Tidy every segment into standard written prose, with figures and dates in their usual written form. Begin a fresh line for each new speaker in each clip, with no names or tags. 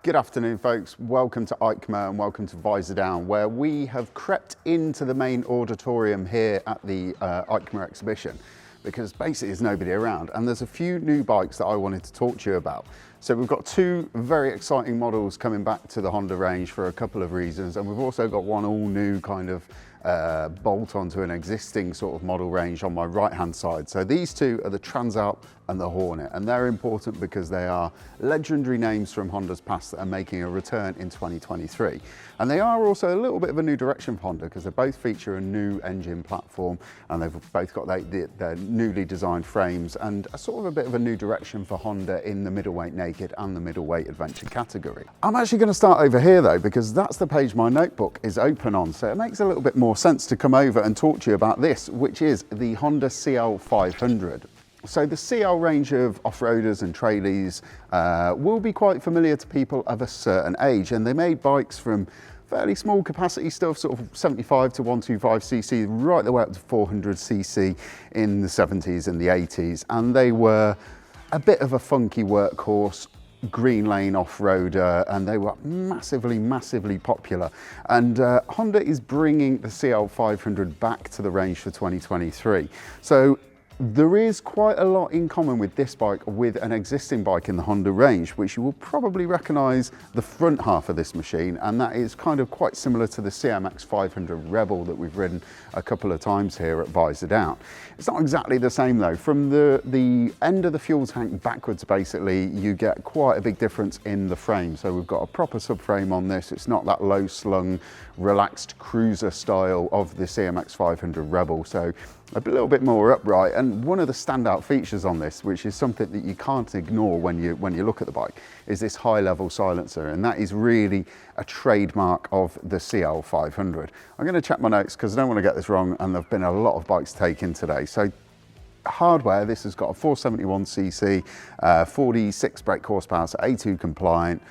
Good afternoon, folks. Welcome to EICMA and welcome to Visordown, where we have crept into the main auditorium here at the EICMA exhibition because basically there's nobody around, and there's a few new bikes that I wanted to talk to you about. So we've got two very exciting models coming back to the Honda range for a couple of reasons, and we've also got one all new kind of bolt onto an existing sort of model range on my right hand side. So these two are the Transalp and the Hornet, and they're important because they are legendary names from Honda's past that are making a return in 2023. And they are also a little bit of a new direction for Honda because they both feature a new engine platform, and they've both got their newly designed frames and a sort of a bit of a new direction for Honda in the middleweight naked and the middleweight adventure category. I'm actually going to start over here though, because that's the page my notebook is open on, so it makes a little bit more sense to come over and talk to you about this, which is the Honda CL500. So the CL range of off-roaders and trailees will be quite familiar to people of a certain age, and they made bikes from fairly small capacity stuff, sort of 75 to 125cc, right the way up to 400cc in the 70s and the 80s, and they were a bit of a funky workhorse, green lane off-roader, and they were massively popular. And Honda is bringing the CL500 back to the range for 2023. So there is quite a lot in common with this bike with an existing bike in the Honda range, which you will probably recognise the front half of this machine, and that is kind of quite similar to the CMX500 Rebel that we've ridden a couple of times here at Visordown. It's not exactly the same though. From the end of the fuel tank backwards, basically, you get quite a big difference in the frame. So we've got a proper subframe on this. It's not that low slung, relaxed cruiser style of the CMX500 Rebel. So a little bit more upright, and one of the standout features on this, which is something that you can't ignore when you look at the bike, is this high level silencer, and that is really a trademark of the CL500. I'm going to check my notes because I don't want to get this wrong, and there have been a lot of bikes taken today. So hardware, this has got a 471cc, 46 brake horsepower, so A2 compliant,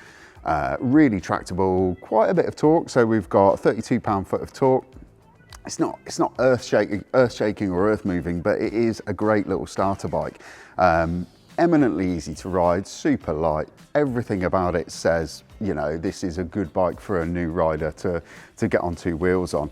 really tractable, quite a bit of torque. So we've got 32 pound-foot of torque. It's not earth-shaking or earth-moving, but it is a great little starter bike. Eminently easy to ride, super light. Everything about it says, you know, this is a good bike for a new rider to get on two wheels on.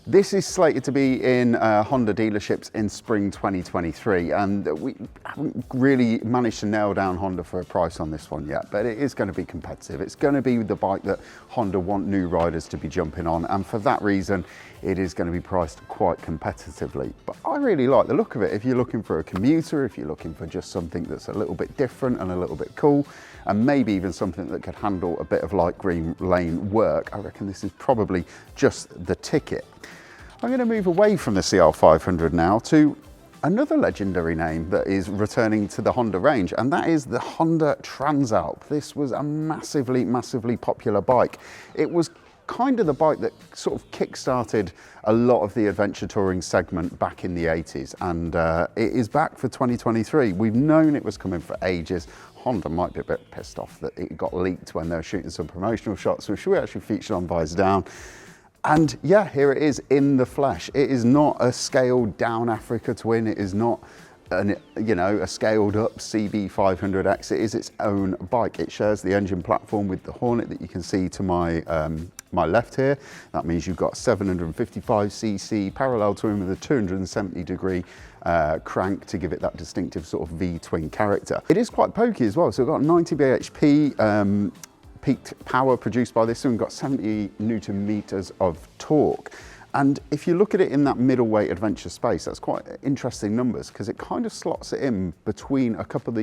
This is slated to be in Honda dealerships in spring 2023, and we haven't really managed to nail down Honda for a price on this one yet, but it is going to be competitive. It's going to be the bike that Honda want new riders to be jumping on, and for that reason, it is going to be priced quite competitively. But I really like the look of it. If you're looking for a commuter, if you're looking for just something that's a little bit different and a little bit cool, and maybe even something that could handle a bit of light green lane work, I reckon this is probably just the ticket. I'm going to move away from the CL500 now to another legendary name that is returning to the Honda range, and that is the Honda Transalp. This was a massively popular bike. It was kind of the bike that sort of kick-started a lot of the adventure touring segment back in the 80s, and it is back for 2023. We've known it was coming for ages. Honda might be a bit pissed off that it got leaked when they were shooting some promotional shots, which we actually featured on Visordown. And yeah, here it is in the flesh. It is not a scaled down Africa twin. It is not a scaled up CB500X. It is its own bike. It shares the engine platform with the Hornet that you can see to my my left here. That means you've got 755cc parallel twin with a 270-degree crank to give it that distinctive sort of V-twin character. It is quite pokey as well. So we've got 90 bhp. Peaked power produced by this one, got 70 Newton meters of torque. And if you look at it in that middleweight adventure space, that's quite interesting numbers because it kind of slots it in between a couple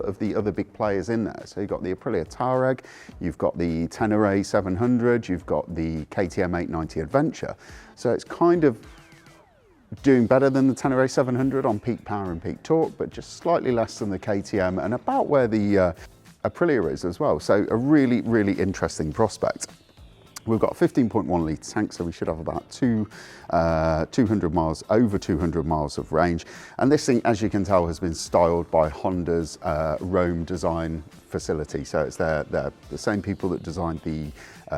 of the other big players in there. So you've got the Aprilia Touareg, you've got the Tenere 700, you've got the KTM 890 Adventure. So it's kind of doing better than the Tenere 700 on peak power and peak torque, but just slightly less than the KTM and about where the Aprilia is as well. So a really interesting prospect. We've got a 15.1 litre tank, so we should have about 200 miles, over 200 miles of range. And this thing, as you can tell, has been styled by Honda's Rome design facility. So it's the same people that designed the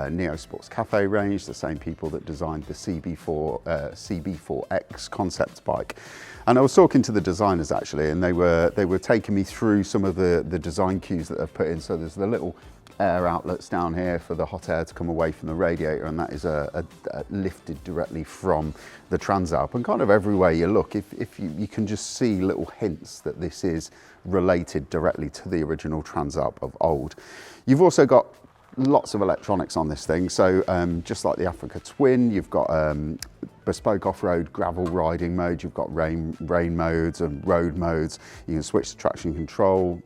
Neo Sports Cafe range, the same people that designed the CB4X concept bike. And I was talking to the designers actually, and they were taking me through some of the design cues that they've put in. So there's the little air outlets down here for the hot air to come away from the radiator, and that is lifted directly from the Transalp. And kind of everywhere you look, if you can just see little hints that this is related directly to the original Transalp of old. You've also got lots of electronics on this thing, so just like the Africa Twin, you've got bespoke off-road gravel riding mode, you've got rain modes and road modes. You can switch to traction control,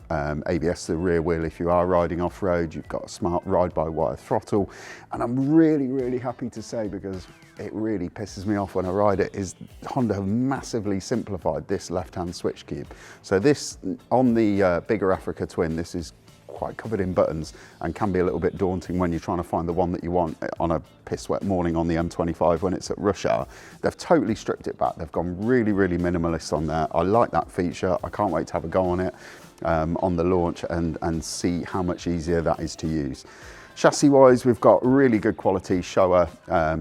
ABS to the rear wheel if you are riding off-road. You've got a smart ride-by-wire throttle, and I'm really happy to say, because it really pisses me off when I ride it, is Honda have massively simplified this left-hand switch cube. So this, on the bigger Africa Twin, this is quite covered in buttons and can be a little bit daunting when you're trying to find the one that you want on a piss wet morning on the M25 when it's at rush hour. They've totally stripped it back. They've gone really minimalist on there. I like that feature. I can't wait to have a go on it on the launch and see how much easier that is to use. Chassis wise, we've got really good quality Showa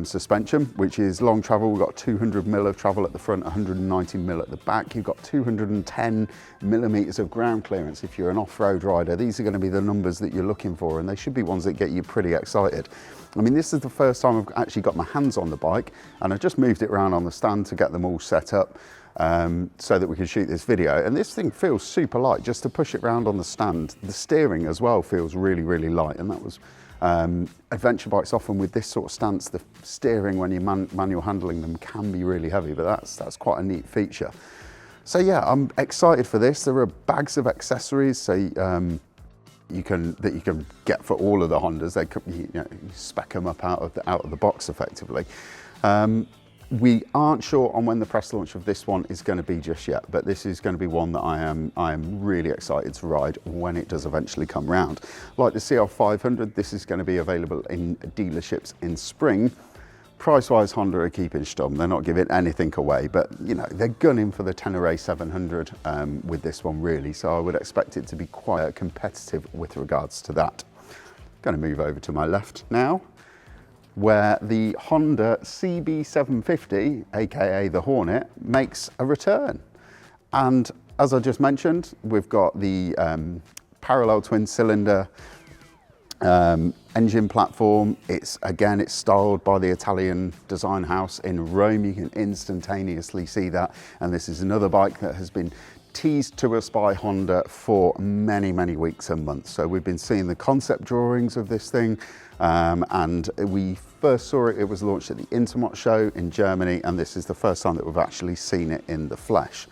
suspension, which is long travel. We've got 200 mil of travel at the front, 190 mil at the back. You've got 210 millimeters of ground clearance if you're an off-road rider. These are going to be the numbers that you're looking for, and they should be ones that get you pretty excited. I mean, this is the first time I've actually got my hands on the bike, and I've just moved it around on the stand to get them all set up so that we can shoot this video. And this thing feels super light just to push it around on the stand. The steering as well feels really light, and that was adventure bikes often with this sort of stance, the steering when you're manual handling them can be really heavy, but that's quite a neat feature. So yeah, I'm excited for this. There are bags of accessories, so you can get for all of the Hondas. They could, you spec them up out of the box effectively. We aren't sure on when the press launch of this one is going to be just yet, but this is going to be one that I am really excited to ride when it does eventually come round. Like the CL500, this is going to be available in dealerships in spring. Price-wise, Honda are keeping stum. They're not giving anything away, but they're gunning for the Tenere 700 with this one really, so I would expect it to be quite competitive with regards to that. Going to move over to my left now, where the Honda CB750, aka the Hornet, makes a return. And as I just mentioned, we've got the parallel twin cylinder engine platform. It's styled by the Italian design house in Rome. You can instantaneously see that. And this is another bike that has been teased to us by Honda for many weeks and months. So we've been seeing the concept drawings of this thing, and we first saw it was launched at the Intermot show in Germany, and this is the first time that we've actually seen it in the flesh.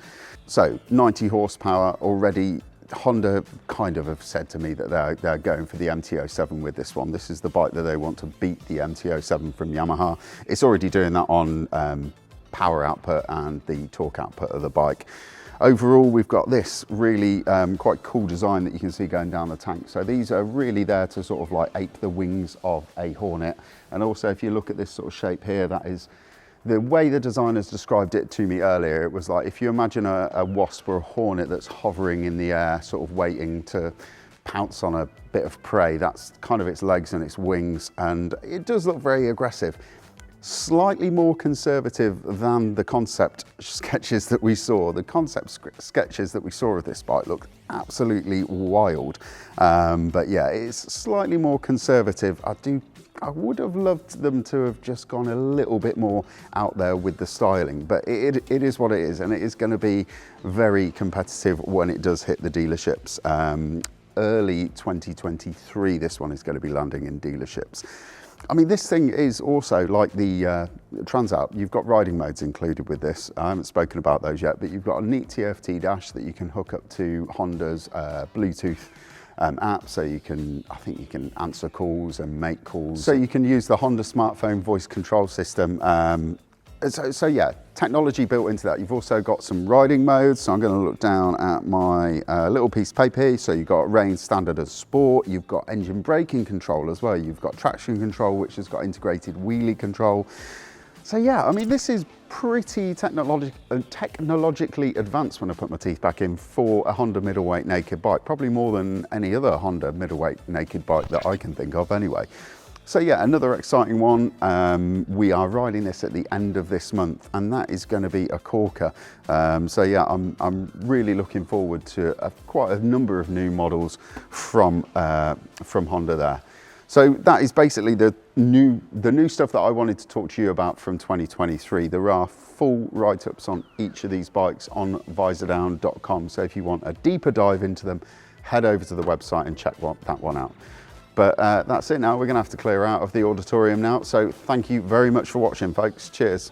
So 90 horsepower already. Honda kind of have said to me that they're going for the MT-07 with this one. This is the bike that they want to beat the MT-07 from Yamaha. It's already doing that on power output and the torque output of the bike. Overall, we've got this really quite cool design that you can see going down the tank. So these are really there to sort of like ape the wings of a Hornet. And also, if you look at this sort of shape here, that is the way the designers described it to me earlier. It was like if you imagine a wasp or a hornet that's hovering in the air, sort of waiting to pounce on a bit of prey. That's kind of its legs and its wings, and it does look very aggressive. Slightly more conservative than the concept sketches that we saw. The concept sketches that we saw of this bike looked absolutely wild. But yeah, it's slightly more conservative. I would have loved them to have just gone a little bit more out there with the styling, but it is what it is, and it is going to be very competitive when it does hit the dealerships. Early 2023, this one is going to be landing in dealerships. I mean, this thing is also like the Transalp. You've got riding modes included with this. I haven't spoken about those yet, but you've got a neat TFT dash that you can hook up to Honda's Bluetooth app, so I think you can answer calls and make calls. So you can use the Honda smartphone voice control system. So yeah, technology built into that. You've also got some riding modes. So I'm going to look down at my little piece of paper here. So you've got range, standard and sport. You've got engine braking control as well. You've got traction control, which has got integrated wheelie control. So yeah, I mean, this is pretty technologically advanced when I put my teeth back in for a Honda middleweight naked bike, probably more than any other Honda middleweight naked bike that I can think of anyway. So yeah, another exciting one. We are riding this at the end of this month, and that is going to be a corker. So yeah, I'm really looking forward to quite a number of new models from Honda there. So that is basically the new stuff that I wanted to talk to you about from 2023. There are full write-ups on each of these bikes on visordown.com. So if you want a deeper dive into them, head over to the website and check that one out. But that's it now. We're going to have to clear out of the auditorium now. So thank you very much for watching, folks. Cheers.